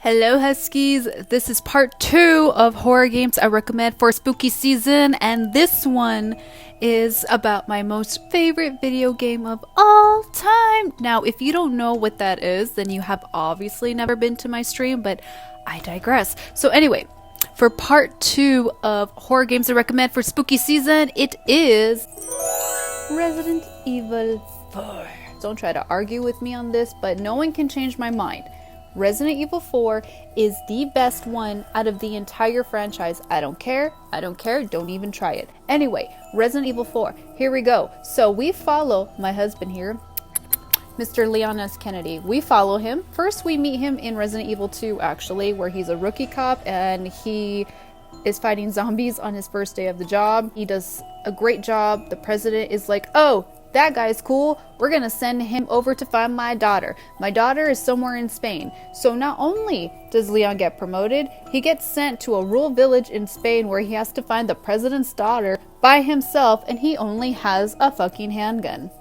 Hello Huskies, this is part 2 of horror games I recommend for spooky season, and this one is about my most favorite video game of all time. Now, if you don't know what that is, then you have obviously never been to my stream, but I digress. So anyway, for part 2 of horror games I recommend for spooky season, it is Resident Evil 4. Don't try to argue with me on this, but no one can change my mind. Resident Evil 4 is the best one out of the entire franchise. I don't care, don't even try it. Anyway, Resident Evil 4, here we go. So we follow my husband here, Mr. Leon S. Kennedy. We follow him. First we meet him in Resident Evil 2 actually, where he's a rookie cop and he is fighting zombies on his first day of the job. He does a great job. The president is like, oh, that guy's cool. We're gonna send him over to find my daughter. My daughter is somewhere in Spain. So not only does Leon get promoted, he gets sent to a rural village in Spain where he has to find the president's daughter by himself, and he only has a fucking handgun.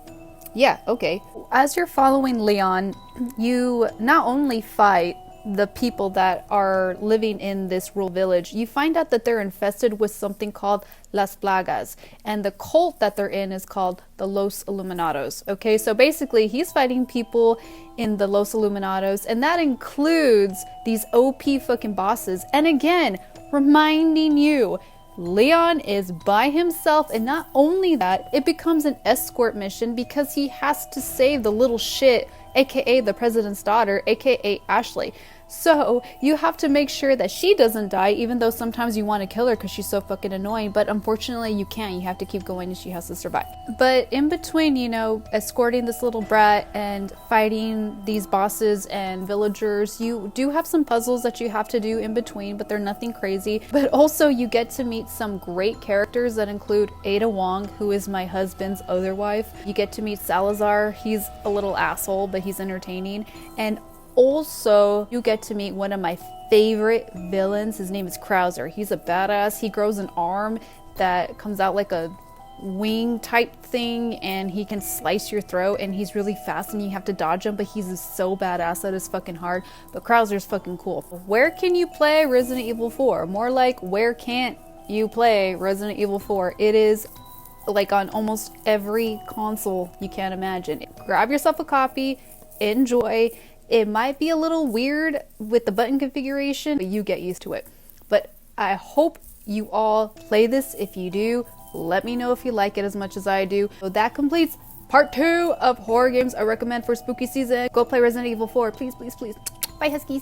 Yeah, okay. As you're following Leon, you not only fight the people that are living in this rural village, you find out that they're infested with something called Las Plagas, and the cult that they're in is called the Los Illuminados. Okay, so basically he's fighting people in the Los Illuminados, and that includes these OP fucking bosses. And again, reminding you, Leon is by himself, and not only that, it becomes an escort mission because he has to save the little shit, aka the president's daughter, aka Ashley. So you have to make sure that she doesn't die, even though sometimes you want to kill her because she's so fucking annoying, but unfortunately you can't. You have to keep going and she has to survive. But in between, you know, escorting this little brat and fighting these bosses and villagers, you do have some puzzles that you have to do in between, but they're nothing crazy. But also you get to meet some great characters that include Ada Wong, who is my husband's other wife. You get to meet Salazar. He's a little asshole, but he's entertaining. And also, you get to meet one of my favorite villains. His name is Krauser. He's a badass. He grows an arm that comes out like a wing type thing, and he can slice your throat, and he's really fast and you have to dodge him, but he's so badass that it's fucking hard. But Krauser's fucking cool. Where can you play Resident Evil 4? More like, where can't you play Resident Evil 4? It is like on almost every console you can imagine. Grab yourself a copy, enjoy. It might be a little weird with the button configuration, but you get used to it. But I hope you all play this. If you do, let me know if you like it as much as I do. So that completes part 2 of horror games I recommend for spooky season. Go play Resident Evil 4, please, please, please. Bye, Huskies.